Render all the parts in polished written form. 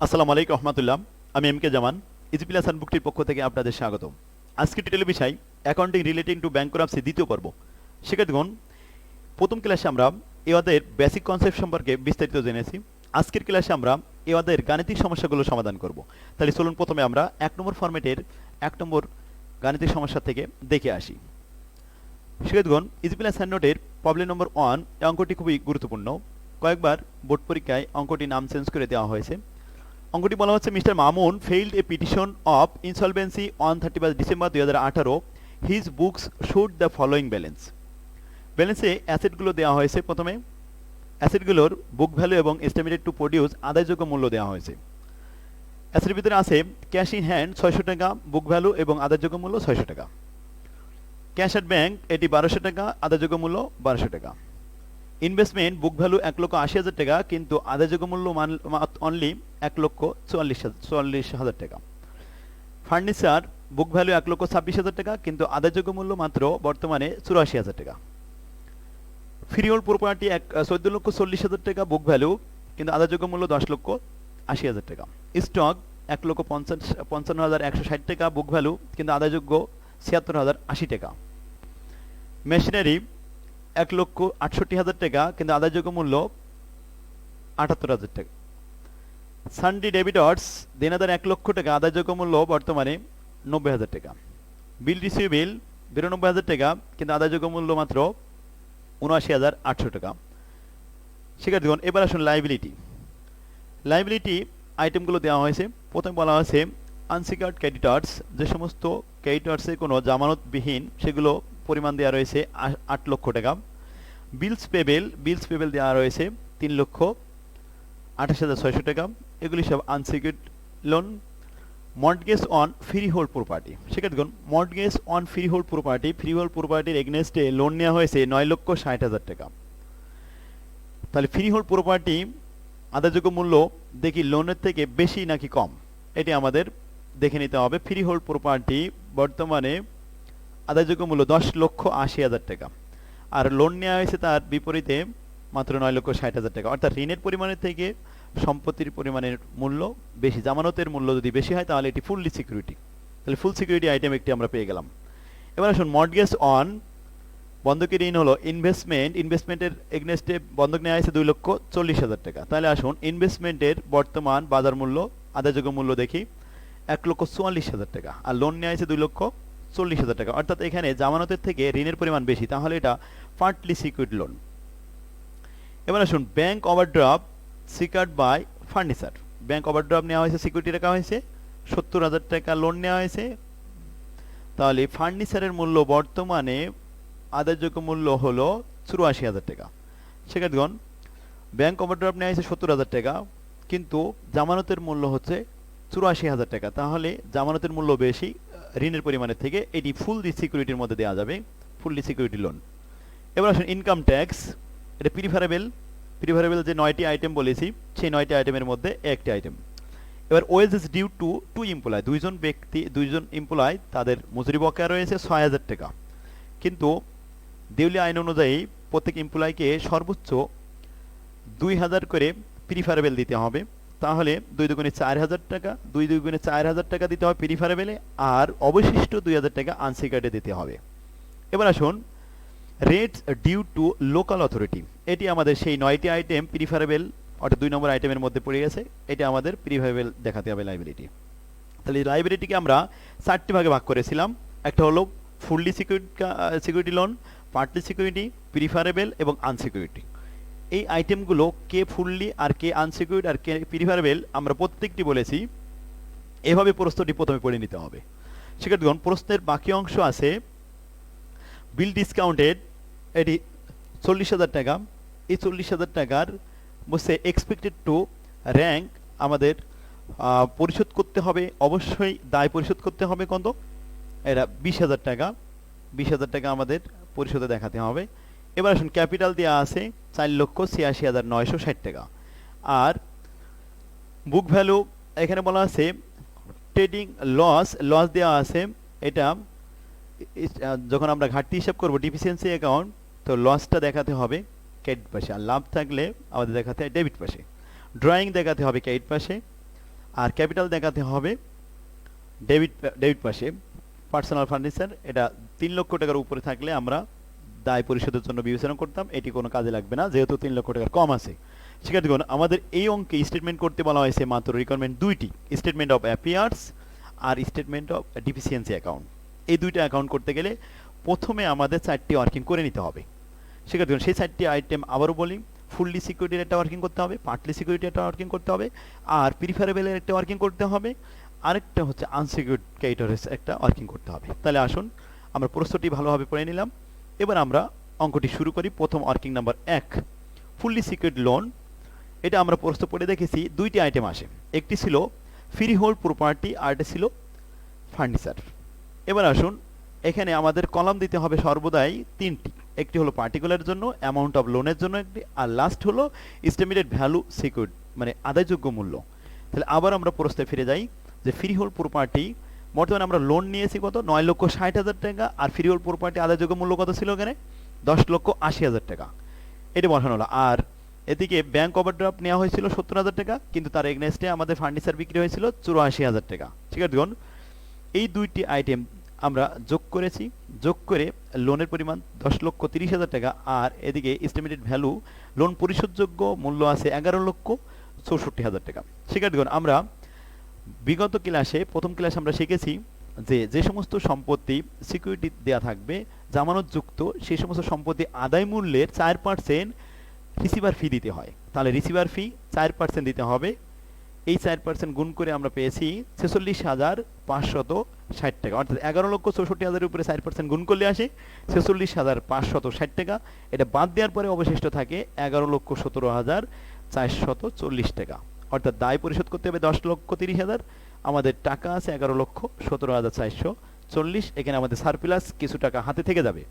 আসসালামু আলাইকুম রহমতুল্লাহ। আমি এম কে জামান, ইজি প্লাস বুকটির পক্ষ থেকে আপনাদের স্বাগত। আজকে টিটেল বিষয় অ্যাকাউন্টিং রিলেটিং টু ব্যাংকরাপসি দ্বিতীয় পর্ব। শিক্ষার্থীগণ, প্রথম ক্লাসে আমরা এওয়াদের বেসিক কনসেপ্ট সম্পর্কে বিস্তারিত জেনেছি। আজকের ক্লাসে আমরা এওয়াদের গাণিতিক সমস্যাগুলো সমাধান করব। তাহলে চলুন প্রথমে আমরা 1 নম্বর ফরম্যাটের 1 নম্বর গাণিতিক সমস্যা থেকে দেখে আসি। শিক্ষার্থীগণ, ইজি প্লাস নোটের প্রবলেম নম্বর 1 এই অঙ্কটি খুবই গুরুত্বপূর্ণ। কয়েকবার বোর্ড পরীক্ষায় অঙ্কটি নাম চেঞ্জ করে দেওয়া হয়েছে। অঙ্কটি বলা হচ্ছে, mister Mamun failed a petition of insolvency on 31 December 2018। His books should the following balance. ব্যালেন্সে অ্যাসেটগুলো দেওয়া হয়েছে। প্রথমে অ্যাসেটগুলোর বুক ভ্যালু এবং এস্টিমেটেড টু প্রডিউস আদায়যোগ্য মূল্য দেওয়া হয়েছে। অ্যাসেটের ভিতরে আছে ক্যাশ ইন হ্যান্ড 600 টাকা, বুক ভ্যালু এবং আদায়যোগ্য মূল্য 600 টাকা। ক্যাশ অ্যাট ব্যাংক এটি 1200 টাকা, আদায়যোগ্য মূল্য 1200 টাকা। ইনভেস্টমেন্ট বুক ভ্যালু 1,80,000 টাকা, কিন্তু আদায়যোগ্য মূল্য অনলি 1,44,000 টাকা। ফার্নিচার বুক ভ্যালু 1,26,000 টাকা, কিন্তু আদায়যোগ্য মূল্য মাত্র বর্তমানে 84,000 টাকা। ফ্রিহোল্ড প্রপার্টি 14,40,000 টাকা বুক ভ্যালু, কিন্তু আদায়যোগ্য মূল্য 10,80,000 টাকা। স্টক 1,55,160 টাকা বুক ভ্যালু, কিন্তু আদায়যোগ্য 76,080 টাকা। মেশিনারি 1,68,000 টাকা, কিন্তু আদায়যোগ্য মূল্য 78,000 টাকা। সানডি ডেবিটর্স দেনাদার 1 লক্ষ টাকা, আদায়যোগ্য মূল্য বর্তমানে 90,000 টাকা। বিল রিসিভেবল 92,000 টাকা, কিন্তু আদায়যোগ্য মূল্য মাত্র 79,800 টাকা। শিক্ষার্থীগণ, এবার আসুন লাইবিলিটি। লাইবিলিটি আইটেমগুলো দেওয়া হয়েছে। প্রথমে বলা হয়েছে আনসিকিউরড ক্রেডিটর্স, যে সমস্ত ক্রেডিটর্সে কোনো জামানতবিহীন, সেগুলো পরিমাণ দেওয়া রয়েছে 8 লক্ষ টাকা। বিলস পেবেল দেওয়া রয়েছে 3,28,600 টাকা। এগুলি সব unsecured loan. Mortgage on freehold property. সেক্ষেত্রে মর্টগেজ অন ফ্রি হোল্ড প্রপার্টির এগনেস্টে লোন নেওয়া হয়েছে 9,60,000 টাকা। তাহলে ফ্রি হোল্ড প্রপার্টি আদায়যোগ্য মূল্য দেখি লোনের থেকে বেশি নাকি কম, এটি আমাদের দেখে নিতে হবে। ফ্রি হোল্ড প্রপার্টি বর্তমানে আদায়যোগ্য মূল্য 10,80,000 টাকা, আর লোন নেওয়া হয়েছে তার বিপরীতে মাত্র 9,60,000 টাকা। অর্থাৎ ঋণের পরিমাণের থেকে সম্পত্তির পরিমাণের মূল্য বেশি। জামানতের মূল্য যদি বেশি হয় তাহলে এটি ফুললি সিকিউরিটি। তাহলে ফুল সিকিউরিটি আইটেম একটি আমরা পেয়ে গেলাম। এবার আসুন মর্টগেজ অন, বন্ধকি ঋণ হলো ইনভেস্টমেন্টের এগনেস্টে বন্ধক নেওয়া হয়েছে 2,40,000 টাকা। তাহলে আসুন ইনভেস্টমেন্টের বর্তমান বাজার মূল্য, আদায়যোগ্য মূল্য দেখি 1,44,000 টাকা, আর লোন নেওয়া হয়েছে 2,40,000 টাকা। অর্থাৎ এখানে জামানতের থেকে ঋণের পরিমাণ বেশি, তাহলে এটা পার্টলি সিকিউরড লোন। এবার আসুন bank overdraft secured by furniture. Bank overdraft নেওয়া হয়েছে, সিকিউরিটি রাখা হয়েছে 70,000 টাকা, লোন নেওয়া হয়েছে। তাহলে ফার্নিচারের মূল্য বর্তমানে আদায়যোগ্য মূল্য হলো 84,000 টাকা। সেক্ষেত্রে ব্যাংক ওভারড্রাফট নেওয়া হয়েছে 70,000 টাকা, কিন্তু জামানতের মূল্য হচ্ছে 84,000 টাকা। তাহলে জামানতের মূল্য বেশি ঋণের পরিমাণের থেকে, এটি ফুললি সিকিউরিটির মধ্যে দেওয়া যাবে, ফুললি সিকিউরিটি লোন। এবার আসুন ইনকাম ট্যাক্স, এটা প্রিফারেবল যে 9টি আইটেম বলেছি, সেই 9টি আইটেমের মধ্যে একটি আইটেম। এবার ওয়েজেস ডিউ টু এমপ্লয়, দুইজন এমপ্লয়, তাদের মজুরি বকেয়া রয়েছে 6,000 টাকা, কিন্তু দেউলিয়া আইন অনুযায়ী প্রত্যেক এমপ্লয়কে সর্বোচ্চ 2,000 করে প্রিফারেবল দিতে হবে। তাহলে 2 দুগুণে 4,000 টাকা, 2 দুগুণে 4,000 টাকা দিতে হবে প্রিফারেবলে, আর অবশিষ্ট 2,000 টাকা আনসিকিউরডে দিতে হবে। এবার আসুন rates due to local authority, এটি আমাদের সেই 9টি আইটেম প্রিফারেবল, অর্থাৎ 2 নম্বর আইটেমের মধ্যে পড়ে গেছে। এটা আমাদের প্রিফারেবল দেখাতে হবে লাইবিলিটি। তাহলে লাইবিলিটিকে আমরা 4টি ভাগে ভাগ করেছিলাম। একটা হলো fully security loan, partly security, preferable এবং আনসিকিউরিটি। এই আইটেমগুলো কে ফুললি আর কে আনসিকিউরিড আর কে প্রিফারেবল আমরা প্রত্যেকটি বলেছি। এভাবে প্রশ্নটি প্রথমে পড়ে নিতে হবে। শিক্ষার্থীগণ, প্রশ্নের বাকি অংশ আছে বিল ডিসকাউন্টেড, এটি 40,000 টাকা। এই 40,000 টাকার বসে এক্সপেক্টেড টু র্যাঙ্ক আমাদের পরিশোধ করতে হবে, অবশ্যই দায় পরিশোধ করতে হবে কত, এটা 20,000 টাকা। 20,000 টাকা আমাদের পরিশোধে দেখাতে হবে। এবার আসুন ক্যাপিটাল দেওয়া আছে 4,86,960 টাকা, আর বুক ভ্যালু এখানে বলা আছে ট্রেডিং লস দেওয়া আছে। এটা যখন আমরা ঘাটতি হিসাব করব ডিফিসিয়েন্সি অ্যাকাউন্ট, তো লসটা দেখাতে হবে ক্রেডিট পাশে, আর লাভ থাকলে আমাদের দেখাতে হয় ডেবিট পাশে। ড্রয়িং দেখাতে হবে ক্রেডিট পাশে, আর ক্যাপিটাল দেখাতে হবে ডেবিট ডেবিট পাশে পার্সোনাল ফার্নিচার, এটা 3 লক্ষ টাকার উপরে থাকলে আমরা দায় পরিশোধের জন্য বিবেচনা করতাম, এটি কোনো কাজে লাগবে না যেহেতু 3 লক্ষ টাকার কম আছে। শিক্ষার্থীগণ, আমাদের এই অঙ্কে স্টেটমেন্ট করতে বলা হয়েছে মাত্র রিকোয়ারমেন্ট দুইটি, স্টেটমেন্ট অফ অ্যাফেয়ার্স আর স্টেটমেন্ট অফ ডিফিসিয়েন্সি অ্যাকাউন্ট। এই দুইটা অ্যাকাউন্ট করতে গেলে প্রথমে আমাদের 4টি ওয়ার্কিং করে নিতে হবে। শিক্ষার্থীগণ, সেই 4টি আইটেম আবারও বলি, ফুললি সিকিউরিটির একটা ওয়ার্কিং করতে হবে, পার্টলি সিকিউরিটির একটা ওয়ার্কিং করতে হবে, আর প্রিফারেবলের একটা ওয়ার্কিং করতে হবে, আরেকটা হচ্ছে আনসিকিউরড ক্রেডিটরের একটা ওয়ার্কিং করতে হবে। তাহলে আসুন আমরা প্রশ্নটি ভালোভাবে পড়ে নিলাম, এবার আমরা অঙ্কটি শুরু করি। প্রথম working number 1, fully secured loan. এটা আমরা প্রশ্ন পড়ে দেখেছি দুইটি আইটেম আসে, একটি ছিল ফ্রি হোল্ড প্রপার্টি আর একটা ছিল ফার্নিচার। এবার আসুন এখানে আমাদের কলাম দিতে হবে সর্বদাই 3টি, একটি হলো পার্টিকুলার জন্য, অ্যামাউন্ট অফ লোনের জন্য একটি, আর লাস্ট হলো এস্টিমেটেড ভ্যালু সিকিউরড মানে আদায়যোগ্য মূল্য। তাহলে আবার আমরা প্রশ্নে ফিরে যাই যে ফ্রি হোল্ড প্রপার্টি বর্তমানে আমরা লোন নিয়েছি কত, 9,60,000 টাকা, আর ফ্রি হোল্ড প্রপার্টি আদায়যোগ্য মূল্য কত ছিল এখানে, 10,80,000 টাকা, এটা বসানো হলো। আর এদিকে ব্যাংক ওভারড্রাফট নেওয়া হয়েছিল 70,000 টাকা, কিন্তু তার এগনেস্টে আমাদের ফার্নিচার বিক্রি হয়েছিল 84,000 টাকা। ঠিক আছে, এই দুইটি আইটেম আমরা যোগ করেছি, যোগ করে লোনের পরিমাণ 10,30,000 টাকা, আর এদিকে এস্টিমেটেড ভ্যালু লোন পরিশোধযোগ্য মূল্য আছে 11,64,000 টাকা। শিক্ষার্থীগণ, আমরা বিগত ক্লাসে প্রথম ক্লাসে আমরা শিখেছি যে যে সমস্ত সম্পত্তি সিকিউরিটি দেওয়া থাকবে জামানতযুক্ত, সেই সমস্ত সম্পত্তি আদায় মূল্যের 4% রিসিভার ফি দিতে হয়। তাহলে রিসিভার ফি 4% দিতে হবে। এই 4% গুণ করে আমরা পেয়েছি 46,560 টাকা, অর্থাৎ 11,64,000 উপরে 4% গুণ করলে আসে 46,560 টাকা। এটা বাদ দেওয়ার পরে অবশিষ্ট থাকে 11,17,440 টাকা, অর্থাৎ দায় পরিশোধ করতে হবে 10,30,000, আমাদের টাকা আছে 11,17,440। এখানে আমাদের সারপ্লাস কিছু টাকা হাতে থেকে যাবে।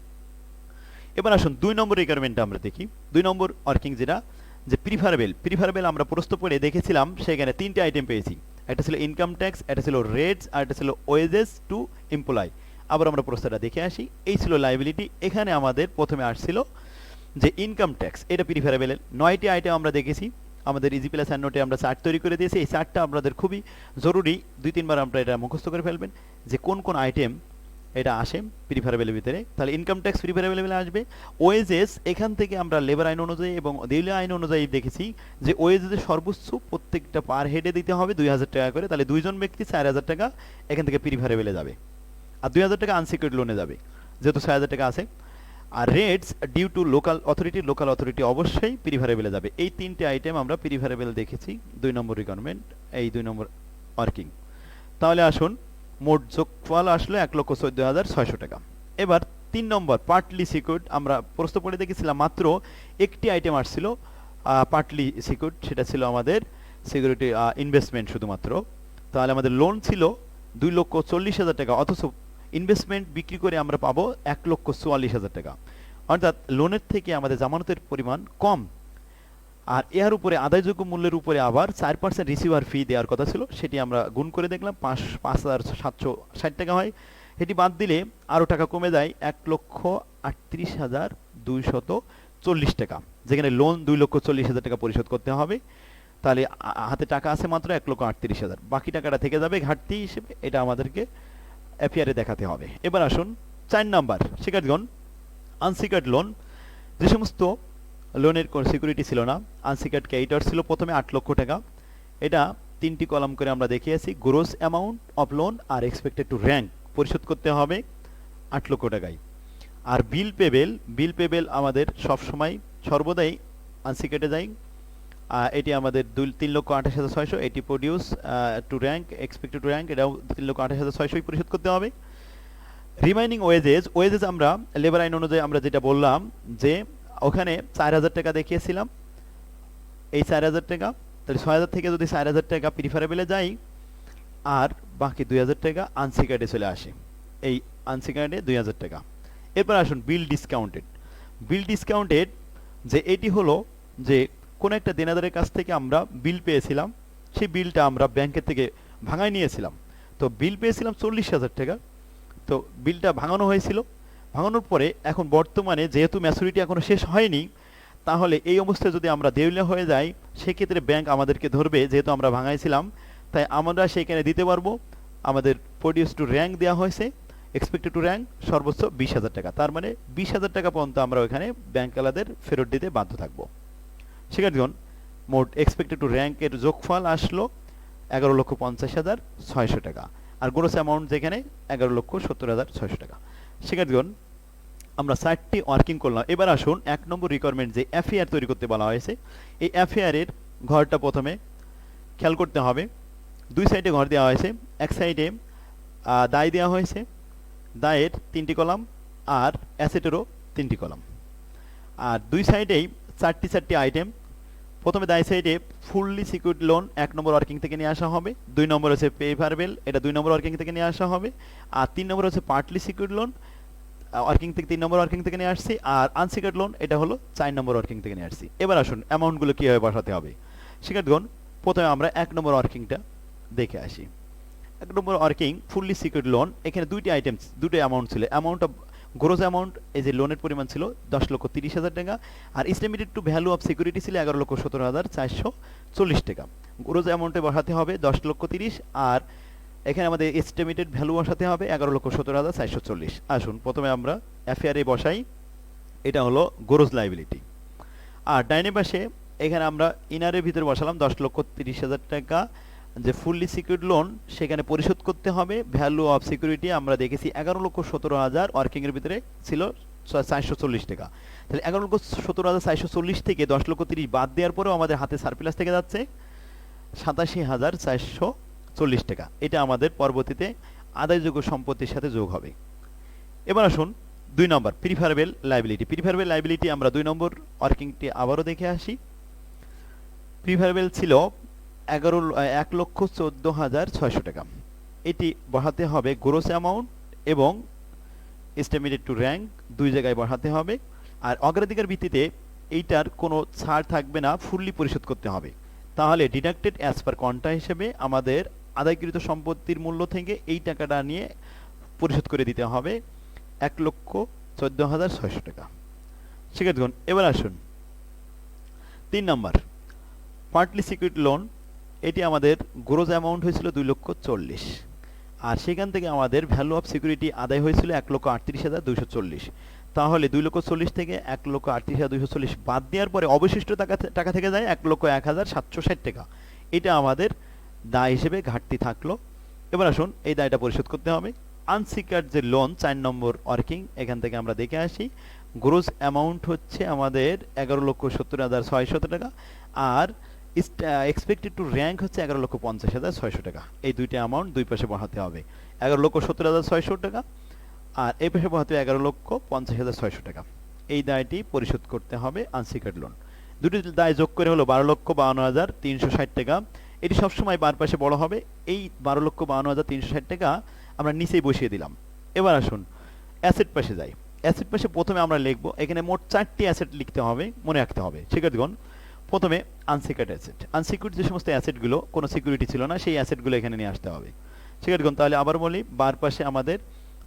এবার আসুন 2 নম্বর রিকোয়ারমেন্টটা আমরা দেখি। 2 নম্বর ওয়ার্কিং যেটা যে প্রিফারেবল আমরা প্রশ্ন পড়ে দেখেছিলাম, সেখানে 3টে আইটেম পেয়েছি, একটা ছিল ইনকাম ট্যাক্স, একটা ছিল রেটস, আর একটা ছিল ওয়েজেস টু এমপ্লয়। আবার আমরা প্রশ্নটা দেখে আসি, এই ছিল লাইবিলিটি। এখানে আমাদের প্রথমে আসছিল যে ইনকাম ট্যাক্স, এটা প্রিফারেবলের 9টি আইটেম আমরা দেখেছি। আমাদের ইজি প্লাস অ্যান্ড নোটে আমরা চার্ট তৈরি করে দিয়েছি, এই চার্টটা আপনাদের খুবই জরুরি, 2-3 বার আমরা এটা মুখস্থ করে ফেলবেন যে কোন কোন আইটেম এটা আসে প্রিফারেবলের ভিতরে। তাহলে ইনকাম ট্যাক্স প্রিফারেবলে আসবে। ওয়েজেস, এখান থেকে আমরা লেবার আইন অনুযায়ী এবং দেউলিয়া আইন অনুযায়ী দেখেছি যে ওয়েজেসের সর্বোচ্চ প্রত্যেকটা পার হেডে দিতে হবে 2,000 টাকা করে, তাহলে 2 জন ব্যক্তি 4,000 টাকা এখান থেকে প্রিফারেবলে যাবে, আর 2,000 টাকা আনসিকিউরড লোনে যাবে যেহেতু 6,000 টাকা আছে। আর rates due to local authority অবশ্যই প্রিফারেবলে যাবে। এই 3টে আইটেম আমরা প্রিফারেবল দেখেছি 2 নম্বর রিকোয়ারমেন্ট, এই 2 নম্বর ওয়ার্কিং। তাহলে আসুন মোট যোগফল আসলো 1,14,600 টাকা। এবার 3 নম্বর পার্টলি সিকিউরড, আমরা প্রশ্ন পড়ে দেখেছিলাম মাত্র একটি আইটেম আসছিল পার্টলি সিকিউরড, সেটা ছিল আমাদের সিকিউরিটি ইনভেস্টমেন্ট শুধুমাত্র। তাহলে আমাদের লোন ছিল 2,40,000 টাকা, অথচ ইনভেস্টমেন্ট বিক্রি করে আমরা পাবো 1,44,000 টাকা, অর্থাৎ লোনের থেকে আমাদের জামানতের পরিমাণ কম। আর এর উপরে আদায়যোগ্য মূল্যের উপরে আবার 4% রিসিভার ফি দেওয়ার কথা ছিল, সেটি আমরা গুণ করে দেখলাম 5,760 টাকা হয়। এটি বাদ দিলে আরও টাকা কমে যায় 1,38,240 টাকা, যেখানে লোন 2,40,000 টাকা পরিশোধ করতে হবে। তাহলে হাতে টাকা আছে মাত্র 1,38,000, বাকি টাকাটা থেকে যাবে ঘাটতি হিসেবে, এটা আমাদেরকে এফআইআরে দেখাতে হবে। এবার আসুন 4 নাম্বার শিক্ষার্থীগণ, আনসিকিউরড লোন। যে সমস্ত লোনের কোনো সিকিউরিটি ছিল না, আনসিকিউরড ক্রেডিটর ছিল প্রথমে 8 লক্ষ টাকা। এটা 3টি কলাম করে আমরা দেখিয়েছি, গ্রোস অ্যামাউন্ট অফ লোন আর এক্সপেক্টেড টু র্যাঙ্ক পরিশোধ করতে হবে 8 লক্ষ টাকায়। আর বিল পেবেল আমাদের সবসময় সর্বদাই আনসিকিউরডে যায়, এটি আমাদের 3,28,600, এটি produce to rank expected to rank, এটাও 3,28,600 পরিশোধ করতে হবে। রিমাইনিং ওয়েজেস আমরা লেবার আইন অনুযায়ী আমরা যেটা বললাম যে ওখানে 4,000 টাকা দেখিয়েছিলাম, এই 4,000 টাকা, তাহলে 6,000 থেকে যদি 4,000 টাকা প্রিফারেবলে যাই, আর বাকি 2,000 টাকা আনসিকিউরডে চলে আসে, এই আনসিকিউরডে 2,000 টাকা। এরপর আসুন বিল ডিসকাউন্টেড, যে এটি হলো যে কোনো একটা দেনাদারের কাছ থেকে আমরা বিল পেয়েছিলাম, সেই বিলটা আমরা ব্যাংকের থেকে ভাঙায় নিয়েছিলাম, তো বিল পেয়েছিলাম 40,000 টাকা, তো বিলটা ভাঙানো হয়েছিল। ভাঙানোর পরে এখন বর্তমানে যেহেতু ম্যাচুরিটি এখনো শেষ হয়নি, তাহলে এই অবস্থায় যদি আমরা দেউলিয়া হয়ে যাই, সেক্ষেত্রে ব্যাংক আমাদেরকে ধরবে, যেহেতু আমরা ভাঙাইছিলাম তাই আমরা সেইখানে দিতে পারবো আমাদের প্রডিউস টু র্যাঙ্ক দেওয়া হয়েছে এক্সপেক্টেড টু র্যাঙ্ক সর্বোচ্চ 20,000 টাকা, তার মানে 20,000 টাকা পর্যন্ত আমরা ওখানে ব্যাংকওয়ালাদের ফেরত দিতে বাধ্য থাকবো। শিক্ষার্থীগণ, মোট এক্সপেক্টেড টু র্যাঙ্কের যোগফল আসলো 11,50,600 টাকা, আর গ্রোস অ্যামাউন্ট যেখানে 11,70,600 টাকা। শিক্ষার্থীগণ, আমরা 4টি ওয়ার্কিং করলাম। এবার আসুন 1 নম্বর রিকোয়ারমেন্ট যে এফআইআর তৈরি করতে বলা হয়েছে, এই এফআইআর এর ঘরটা প্রথমে খেয়াল করতে হবে। দুই সাইডে ঘর দেওয়া হয়েছে, এক সাইডে দায় দেওয়া হয়েছে, দায়ের 3টি কলাম আর অ্যাসেটেরও 3টি কলাম, আর দুই সাইডেই 4টি আইটেম। প্রথমে দায় সাইডে ফুললি সিকিউরড লোন 1 নম্বর ওয়ার্কিং থেকে নিয়ে আসা হবে, 2 নম্বর হচ্ছে প্রিফারেবল, এটা 2 নম্বর ওয়ার্কিং থেকে নিয়ে আসা হবে, আর 3 নম্বর হচ্ছে পার্টলি সিকিউরড লোন ওয়ার্কিং থেকে 3 নম্বর ওয়ার্কিং থেকে নিয়ে আসছি, আর আনসিকিউরড লোন এটা হলো 4 নম্বর ওয়ার্কিং থেকে নিয়ে আসছি। এবার আসুন অ্যামাউন্টগুলো কীভাবে বসাতে হবে। শিক্ষার্থীগণ, প্রথমে আমরা 1 নম্বর ওয়ার্কিংটা দেখে আসি। 1 নম্বর ওয়ার্কিং ফুললি সিকিউরড লোন, এখানে দুইটি আইটেম, দুটো অ্যামাউন্ট ছিল। অ্যামাউন্ট অফ গ্রোস অ্যামাউন্ট, এই যে লোনের পরিমাণ ছিল 10,30,000 টাকা, আর estimated to value of security ছিল 11,17,440 টাকা। গ্রোস অ্যামাউন্টে বসাতে হবে 10,30,000, আর এখানে আমাদের এস্টিমেটেড ভ্যালু বসাতে হবে 11,17,440। আসুন প্রথমে আমরা এফআইআর বসাই, এটা হলো গ্রোস লাইবিলিটি। আর ডাইনে পাশে এখানে আমরা ইনারের ভিতরে বসালাম 10,30,000 টাকা, যে ফুললি সিকিউরড লোন সেখানে পরিশোধ করতে হবে। ভ্যালু অফ সিকিউরিটি আমরা দেখেছি 11,17,000, ওয়ার্কিংয়ের ভিতরে ছিল 440 টাকা। তাহলে 11,17,440 থেকে 10,30,000 বাদ দেওয়ার পরেও আমাদের হাতে সারপ্লাস থেকে যাচ্ছে 87,440 টাকা। এটা আমাদের পরবর্তীতে আদায়যোগ্য সম্পত্তির সাথে যোগ হবে। এবার আসুন 2 নম্বর প্রিফারেবল লাইবিলিটি। প্রিফারেবল লাইবিলিটি আমরা 2 নম্বর ওয়ার্কিংটি আবারও দেখে আসি। প্রিফারেবল ছিল 1,14,600 টাকা। এটি বসাতে হবে গ্রোস অ্যামাউন্ট এবং এস্টিমেটেড টু র্যাঙ্ক, দুই জায়গায় বসাতে হবে। আর অগ্রাধিকার ভিত্তিতে এইটার কোনো ছাড় থাকবে না, ফুললি পরিশোধ করতে হবে। তাহলে ডিডাক্টেড অ্যাজ পার কন্টা হিসেবে আমাদের আদায়কৃত সম্পত্তির মূল্য থেকে এই টাকাটা নিয়ে পরিশোধ করে দিতে হবে 1,14,600 টাকা। শিক্ষার্থীগণ, এবার আসুন 3 নম্বর পার্টলি সিকিউরড লোন। এটি আমাদের গ্রোস অ্যামাউন্ট হয়েছিল 2,40,000, আর সেখান থেকে আমাদের ভ্যালু অফ সিকিউরিটি আদায় হয়েছিল 1,38,240। তাহলে 2,40,000 থেকে 1,38,240 বাদ দেওয়ার পরে অবশিষ্ট টাকা থেকে যায় 1,01,760 টাকা। এটা আমাদের দায় হিসেবে ঘাটতি থাকলো। এবার আসুন এই দায়টা পরিশোধ করতে হবে। আনসিকিউরড যে লোন 4 নম্বর ওয়ার্কিং, এখান থেকে আমরা দেখে আসি গ্রোস অ্যামাউন্ট হচ্ছে আমাদের 11,70,600 টাকা, আর এক্সপেক্টেড টু র্যাঙ্ক হচ্ছে 11,50,600 টাকা। এই দুইটা অ্যামাউন্ট দুই পাশে বসাতে হবে, 11,70,600 টাকা, আর এই পাশে বসাতে হবে 11,50,600 টাকা। এই দায়টি পরিশোধ করতে হবে আনসিকিউরড লোন। দুটি দায় যোগ করে হলো 12,52,360 টাকা। এটি সবসময় বার পাশে বড় হবে। এই 12,52,360 টাকা আমরা নিচেই বসিয়ে দিলাম। এবার আসুন অ্যাসেট পাশে যাই। অ্যাসেট পাশে প্রথমে আমরা লিখবো, এখানে মোট 4টি অ্যাসেট লিখতে হবে, মনে রাখতে হবে। শিক্ষার্থীগণ, প্রথমে আনসিকিউরড অ্যাসেট। আনসিকিউরড যে সমস্ত অ্যাসেটগুলো কোনো সিকিউরিটি ছিল না, সেই অ্যাসেটগুলো এখানে নিয়ে আসতে হবে। শিক্ষার্থীগণ, তাহলে আবার বলি, বার পাশে আমাদের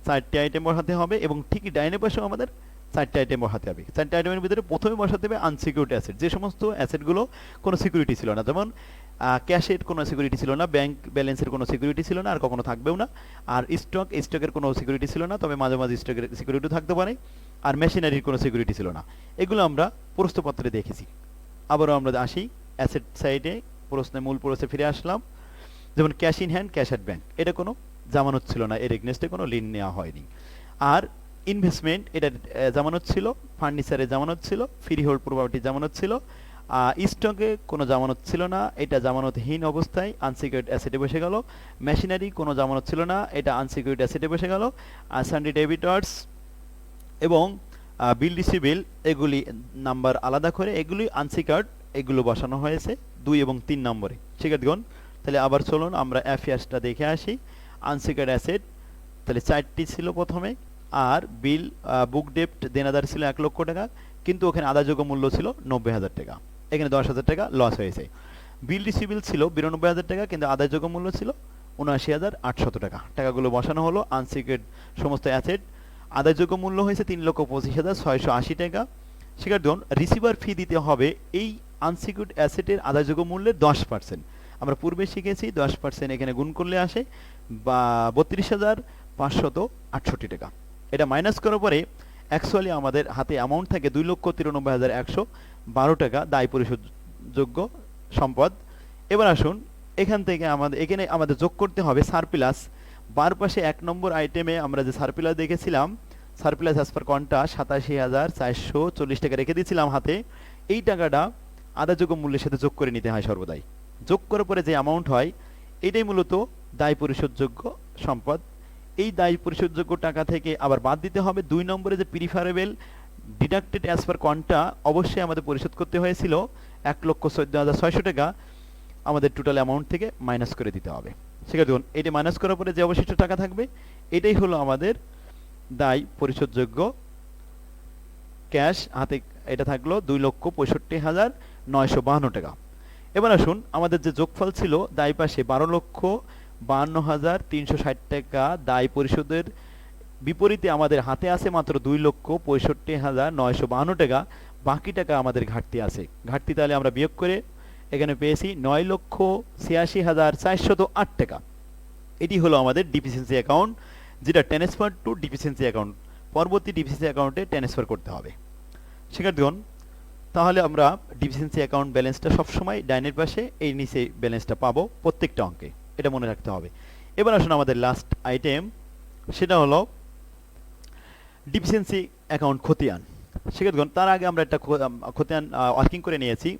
4টি আইটেম বসাতে হবে এবং ঠিকই ডাইনে পাশেও আমাদের 4টি আইটেম বসাতে হবে। 4টি আইটেমের ভিতরে প্রথমে বসাতে হবে আনসিকিউরড অ্যাসেট, যে সমস্ত অ্যাসেটগুলো কোনো সিকিউরিটি ছিল না, যেমন ক্যাশের কোনো সিকিউরিটি ছিল না, ব্যাংক ব্যালেন্সের কোনো সিকিউরিটি ছিল না, আর কখনো থাকবেও না। আর স্টকের কোনো সিকিউরিটি ছিল না, তবে মাঝে মাঝে স্টকের সিকিউরিটি থাকতে পারে। আর মেশিনারির কোনো সিকিউরিটি ছিল না। এগুলো আমরা প্রশ্নপত্রে দেখেছি। আবারও আমরা আসি অ্যাসেট সাইডে, মূল প্রশ্নে ফিরে আসলাম। যেমন cash in hand, cash at bank, এটা কোনো জামানত ছিল না, এর এগনেস্টে কোনো ঋণ নেওয়া হয়নি। আর ইনভেস্টমেন্ট, এটা জামানত ছিল, ফার্নিচারে জামানত ছিল, ফ্রি হোল্ড প্রপার্টি জামানত ছিল, স্টকে কোনো জামানত ছিল না, এটা জামানতহীন অবস্থায় আনসিকিউরড অ্যাসেটে বসে গেল। মেশিনারি কোনো জামানত ছিল না, এটা আনসিকিউরড অ্যাসেটে বসে গেল। আর সানডে ডেবিটর্স এবং বিল রিসিভেবল, এগুলি নাম্বার আলাদা করে, এগুলি আনসিকিউরড, এগুলো বসানো হয়েছে 2 এবং 3 নম্বরে। শিক্ষার্থীগণ, তাহলে আবার চলুন আমরা অ্যাফেয়ার্সটা দেখে আসি। আনসিকিউরড অ্যাসেট তাহলে 4টি ছিল প্রথমে, আর বিল বুক ডেপ্ট দেনাদার ছিল 1 লক্ষ টাকা, কিন্তু ওখানে আদায়যোগ্য মূল্য ছিল 90,000 টাকা, এখানে 10,000 টাকা লস হয়েছে। বিল রিসিভেবল ছিল 92,000 টাকা, কিন্তু আদায়যোগ্য মূল্য ছিল 79,800 টাকা। টাকাগুলো বসানো হলো। আনসিকিউরড সমস্ত অ্যাসেট আদায়যোগ্য মূল্য হয়েছে 3,25,680 টাকা। শিক্ষার্থীগণ, রিসিভার ফি দিতে হবে এই আনসিকিউরড অ্যাসেটের আদায়যোগ্য মূল্যের 10%। আমরা পূর্বে শিখেছি 10% এখানে গুণ করলে আসে বা 32,568 টাকা। এটা মাইনাস করার পরে অ্যাকচুয়ালি আমাদের হাতে অ্যামাউন্ট থাকে 2,93,112 টাকা দায় পরিশোধযোগ্য সম্পদ। এবার আসুন এখান থেকে এখানে আমাদের যোগ করতে হবে সারপ্লাস। বার পাশে 1 নম্বর আইটেমে আমরা যে সারপ্লাস দেখেছিলাম, সারপ্লাস অ্যাজ পার কোয়ান্টা 87,440 টাকা রেখে দিয়েছিলাম হাতে। এই টাকাটা আদায়যোগ্য মূল্যের সাথে যোগ করে নিতে হয় সর্বদাই। যোগ করার পরে যে অ্যামাউন্ট হয় এটাই মূলত দায় পরিশোধযোগ্য সম্পদ। এই দায় পরিশোধযোগ্য টাকা থেকে আবার বাদ দিতে হবে 2 নম্বরে যে preferable deducted as per quanta অবশ্যই আমাদের পরিশোধ করতে হয়েছিল 1,14,600 টাকা, আমাদের টোটাল অ্যামাউন্ট থেকে মাইনাস করে দিতে হবে। সেক্ষেত্রে দেখুন এটি মাইনাস করার পরে যে অবশিষ্ট টাকা থাকবে এটাই হলো আমাদের দায় পরিশোধযোগ্য ক্যাশ হাতে। এটা থাকলো 2,65,952 টাকা। এবার আসুন আমাদের যে যোগফল ছিল দায় পাশে 12,52,360 টাকা দায় পরিশোধের বিপরীতে আমাদের হাতে আছে মাত্র 2,65,952 টাকা। বাকি টাকা আমাদের ঘাটতি আছে। ঘাটতি তাহলে আমরা বিয়োগ করে এখানে পেয়েছি 9,86,408 টাকা। এটি হলো আমাদের ডিফিসিয়েন্সি অ্যাকাউন্ট, যেটা ট্রান্সফার টু ডিফিসিয়েন্সি অ্যাকাউন্ট, পরবর্তী ডিফিসিয়েন্সি অ্যাকাউন্টে ট্রান্সফার করতে হবে। শিক্ষার্থীগণ, তাহলে আমরা ডিফিসিয়েন্সি অ্যাকাউন্ট ব্যালেন্সটা সবসময় ডাইনের পাশে এই নিচে ব্যালেন্সটা পাবো প্রত্যেকটা অঙ্কে, এটা মনে রাখতে হবে। এবার আসুন আমাদের লাস্ট আইটেম, সেটা হলো ডিফিসিয়েন্সি অ্যাকাউন্ট খতিয়ান। শিক্ষার্থীগণ, তার আগে আমরা একটা খতিয়ান ওয়ার্কিং করে নিয়েছি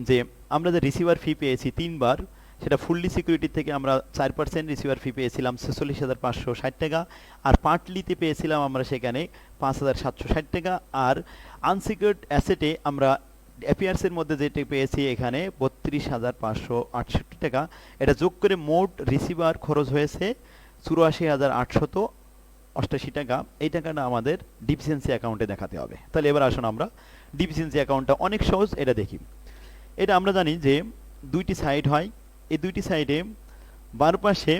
যে আমরা যে রিসিভার ফি পেয়েছি 3 বার, সেটা ফুললি সিকিউরিটি থেকে আমরা 4% রিসিভার ফি পেয়েছিলাম 46,560 টাকা, আর পার্টলিতে পেয়েছিলাম আমরা সেখানে 5,760 টাকা, আর আনসিকিউরড অ্যাসেটে আমরা অ্যাপিয়ার্সের মধ্যে যেটা পেয়েছি এখানে 32,568 টাকা। এটা যোগ করে মোট রিসিভার খরচ হয়েছে 84,888 টাকা। এই টাকাটা আমাদের ডিফিসিয়েন্সি অ্যাকাউন্টে দেখাতে হবে। তাহলে এবার আসুন আমরা ডিফিসিয়েন্সি অ্যাকাউন্টটা অনেক সহজ, এটা দেখি। এটা আমরা জানি যে 2টি সাইড হয়, এই 2টি সাইডে বার পাশে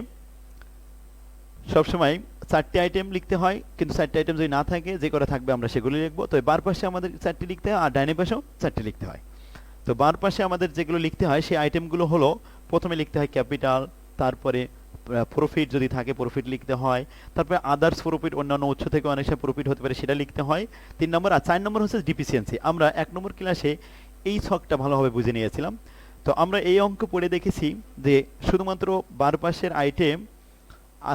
সবসময় 4টি আইটেম লিখতে হয়, কিন্তু 4টি আইটেম যদি না থাকে যে কটা থাকবে আমরা সেগুলি লিখবো। তো বার পাশে আমাদের 4টি লিখতে হয় আর ডাইনে পাশেও 4টি লিখতে হয়। তো বার পাশে আমাদের যেগুলো লিখতে হয় সেই আইটেমগুলো হলো, প্রথমে লিখতে হয় ক্যাপিটাল, তারপরে প্রফিট যদি থাকে প্রফিট লিখতে হয়, তারপরে আদার্স প্রফিট, অন্যান্য উৎস থেকে অনেক সময় প্রফিট হতে পারে সেটা লিখতে হয় 3 নম্বর। আর 4 নম্বর হচ্ছে ডিফিসিয়েন্সি। আমরা 1 নম্বর ক্লাসে এই ছকটা ভালোভাবে বুঝে নিয়েছিলাম। তো আমরা এই অঙ্ক পড়ে দেখেছি যে শুধুমাত্র বার পাশের আইটেম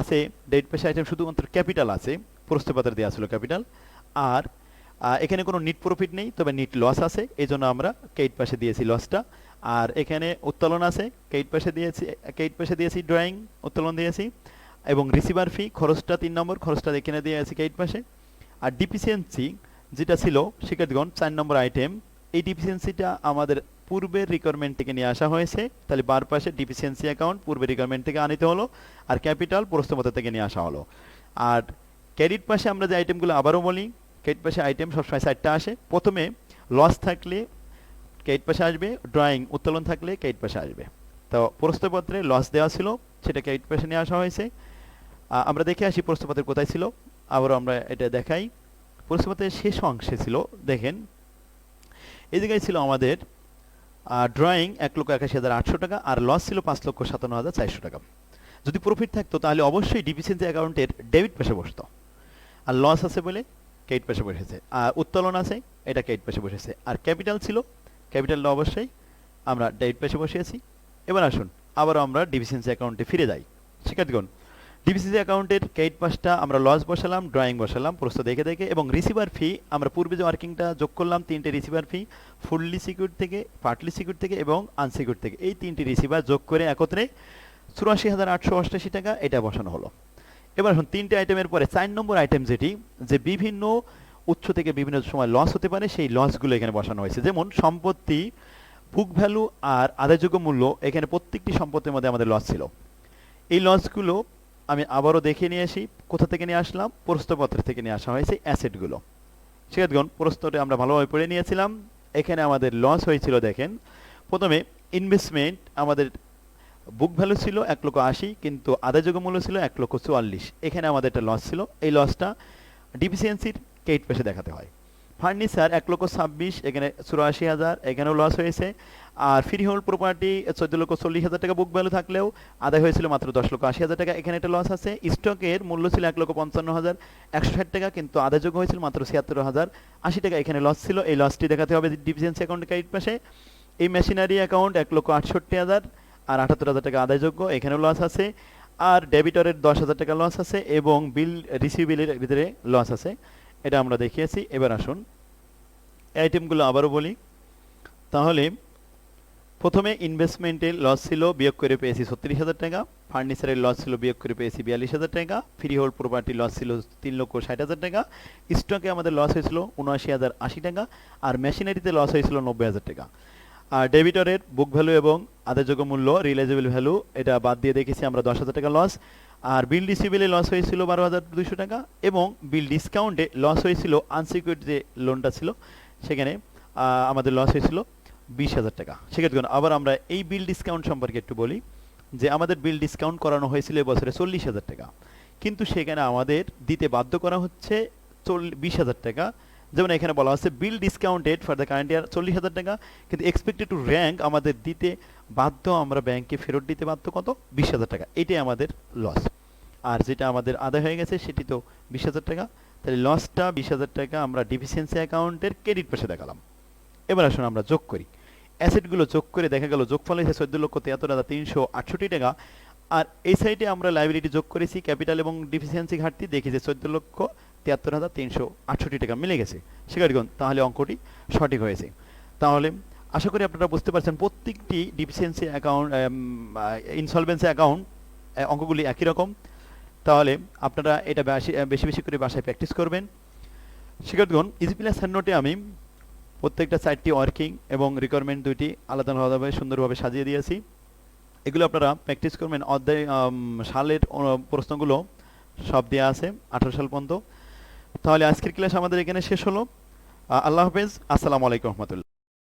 আছে, ডেট পাশে আইটেম শুধুমাত্র ক্যাপিটাল আছে, প্রশ্নপত্রে দেওয়া ছিল ক্যাপিটাল, আর এখানে কোনো নিট প্রফিট নেই, তবে নিট লস আছে, এই জন্য আমরা কেইট পাশে দিয়েছি লসটা। আর এখানে উত্তোলন আছে, কেইট পাশে দিয়েছি ড্রয়িং উত্তোলন দিয়েছি, এবং রিসিভার ফি খরচটা 3 নম্বর, খরচটা এখানে দিয়েছি কেইট পাশে। আর ডিফিসিয়েন্সি যেটা ছিল শিক্ষার্থীগণ 4 নম্বর আইটেম, এই ডিফিসিয়েন্সিটা আমাদের পূর্বের রিকোয়ারমেন্ট থেকে নিয়ে আসা হয়েছে। তাহলে বার পাশে ডিফিসিয়েন্সি অ্যাকাউন্ট পূর্বের রিকোয়ারমেন্ট থেকে আনিতে হলো, আর ক্যাপিটাল প্রশ্নপত্র থেকে নিয়ে আসা হলো। আর ক্রেডিট পাশে আমরা যে আইটেমগুলো আবারও বলি, ক্রেডিট পাশে আইটেম সবসময় 4টা আসে। প্রথমে লস থাকলে ক্রেডিট পাশে আসবে, ড্রয়িং উত্তোলন থাকলে ক্রেডিট পাশে আসবে। তো প্রশ্নপত্রে লস দেওয়া ছিল, সেটা ক্রেডিট পাশে নিয়ে আসা হয়েছে। আমরা দেখে আসি প্রশ্নপত্রের কোথায় ছিল, আবারও আমরা এটা দেখাই। প্রশ্নপত্রের শেষ অংশে ছিল, দেখেন এই জায়গায় ছিল আমাদের ড্রয়িং 1,81,800 টাকা, আর লস ছিল 5,57,400 টাকা। যদি প্রফিট থাকতো তাহলে অবশ্যই ডিফিসিয়েন্সি অ্যাকাউন্টের ডেবিট পাশে বসতো, আর লস আছে বলে ক্রেডিট পাশে বসেছে, আর উত্তোলন আছে এটা ক্রেডিট পাশে বসেছে, আর ক্যাপিটাল ছিল, ক্যাপিটালটা অবশ্যই আমরা ডেবিট পাশে বসিয়েছি। এবার আসুন আবারও আমরা ডিফিসিয়েন্সি অ্যাকাউন্টে ফিরে যাই। শিক্ষার্থীগণ, ডিফিসিয়েন্সি অ্যাকাউন্টের ক্রেডিট পাশটা আমরা লস বসালাম, ড্রয়িং বসালাম প্রশ্ন দেখে দেখে, এবং রিসিভার ফি আমরা পূর্বে যে ওয়ার্কিংটা যোগ করলাম 3টে রিসিভার ফি, ফুললি সিকিউর থেকে, পার্টলি সিকিউর থেকে এবং আনসিকিউর থেকে, এই 3টি রিসিভার যোগ করে একত্রে 84,888 টাকা এটা বসানো হলো। এবার এখন 3টে আইটেমের পরে 4 নম্বর আইটেম যেটি, যে বিভিন্ন উৎস থেকে বিভিন্ন সময় লস হতে পারে, সেই লসগুলো এখানে বসানো হয়েছে। যেমন সম্পত্তি, বুক ভ্যালু আর আদায়যোগ্য মূল্য, এখানে প্রত্যেকটি সম্পত্তির মধ্যে আমাদের লস ছিল। এই লসগুলো আমি আবারও দেখে নিয়ে আসি, কোথা থেকে নিয়ে আসলাম, প্রশ্নপত্র থেকে নিয়ে আসা হয়েছে অ্যাসেটগুলো। শিক্ষার্থীগণ, প্রশ্নটা আমরা ভালোভাবে পড়ে নিয়েছিলাম। এখানে আমাদের লস হয়েছিল, দেখেন প্রথমে ইনভেস্টমেন্ট আমাদের বুক ভ্যালু ছিল 1,80,000, কিন্তু আদায়যোগ্য মূল্য ছিল 1,44,000, এখানে আমাদের একটা লস ছিল। এই লসটা ডিফিসিয়েন্সির ক্রেডিট পাশে দেখাতে হয়। ফার্নিচার 1,26,00,000, এখানে 84,000, এখানেও লস হয়েছে। আর ফ্রি হোল্ড প্রপার্টি 14,40,000 টাকা বুক ভ্যালু থাকলেও আদায় হয়েছিল মাত্র 10,80,000 টাকা, এখানে একটা লস আছে। স্টকের মূল্য ছিল 1,55,160 টাকা, কিন্তু আদায়যোগ্য হয়েছিল মাত্র 76,080 টাকা, এখানে লস ছিল। এই লসটি দেখাতে হবে ডিফিসিয়েন্সি অ্যাকাউন্ট ক্রেডিট পাশে। এই মেশিনারি অ্যাকাউন্ট 1,68,000 আর 78,000 টাকা আদায়যোগ্য, এখানেও লস আছে। আর ডেবিটরের 10,000 টাকা লস আছে এবং বিল রিসিভেবলের ভিতরে লস আছে, এটা আমরা দেখিয়েছি। এবার আসুন আইটেমগুলো আবারও বলি। তাহলে প্রথমে ইনভেস্টমেন্টের লস ছিল, বিয়োগ করে পেয়েছি 36,000 টাকা। ফার্নিচারের লস ছিল, বিয়োগ করে পেয়েছি 42,000 টাকা। ফ্রি হোল্ড প্রপার্টি লস ছিল 3,60,000 টাকা। স্টকে আমাদের লস হয়েছিল 79,080 টাকা। আর মেশিনারিতে লস হয়েছিল 90,000 টাকা। আর ডেবিটরের বুক ভ্যালু এবং আদায়যোগ্য মূল্য রিয়েলাইজেবল ভ্যালু এটা বাদ দিয়ে দেখেছি আমরা 10,000 টাকা লস। আর বিল রিসিভেবলে লস হয়েছিল 12,200 টাকা এবং বিল ডিসকাউন্টে লস হয়েছিল, আনসিকিউরড যে লোনটা ছিল সেখানে আমাদের লস হয়েছিল 20,000 টাকা। সেক্ষেত্রে আবার আমরা এই বিল ডিসকাউন্ট সম্পর্কে একটু বলি যে আমাদের বিল ডিসকাউন্ট করানো হয়েছিল এবছরে 40,000 টাকা, কিন্তু সেখানে আমাদের দিতে বাধ্য করা হচ্ছে 20,000 টাকা। যেমন এখানে বলা হচ্ছে bill discounted for the current year 40,000 টাকা, কিন্তু এক্সপেক্টেড টু র্যাঙ্ক আমাদের দিতে বাধ্য, আমরা ব্যাংকে ফেরত দিতে বাধ্য কত? 20,000 টাকা। এটাই আমাদের লস। আর যেটা আমাদের আদায় হয়ে গেছে সেটি তো 20,000 টাকা। তাহলে লসটা 20,000 টাকা আমরা ডিফিসিয়েন্সি অ্যাকাউন্টের ক্রেডিট পাশে দেখালাম। এবার আসুন আমরা যোগ করি। অ্যাসেটগুলো যোগ করে দেখা গেল যোগফল হয়েছে 14,73,368 টাকা। আর এই সাইডে আমরা লাইবিলিটি যোগ করেছি ক্যাপিটাল এবং ডিফিসিয়েন্সি ঘাটতি, দেখি যে 14,73,368 টাকা মিলে গেছে। শিকারগঞ্জ, তাহলে অঙ্কটি সঠিক হয়েছে। তাহলে আশা করি আপনারা বুঝতে পারছেন প্রত্যেকটি ডিফিসিয়েন্সি অ্যাকাউন্ট, ইনসলভেন্সি অ্যাকাউন্ট অঙ্কগুলি একই রকম। তাহলে আপনারা এটা বেশি বেশি করে বাসায় প্র্যাকটিস করবেন। শিকারগঞ্জ ইজি প্লাস নোটে আমি প্রত্যেকটা 4টি ওয়ার্কিং এবং রিকোয়ারমেন্ট 2টি আলাদা আলাদাভাবে সুন্দরভাবে সাজিয়ে দিয়েছি। এগুলো আপনারা প্র্যাকটিস করবেন। অধ্যায় সালের প্রশ্নগুলো সব দেওয়া আছে 18 সাল পর্যন্ত। তাহলে আজকের ক্লাস আমাদের এখানে শেষ হলো। আল্লাহ হাফেজ, আসসালামু আলাইকুম রহমতুল্লাহ।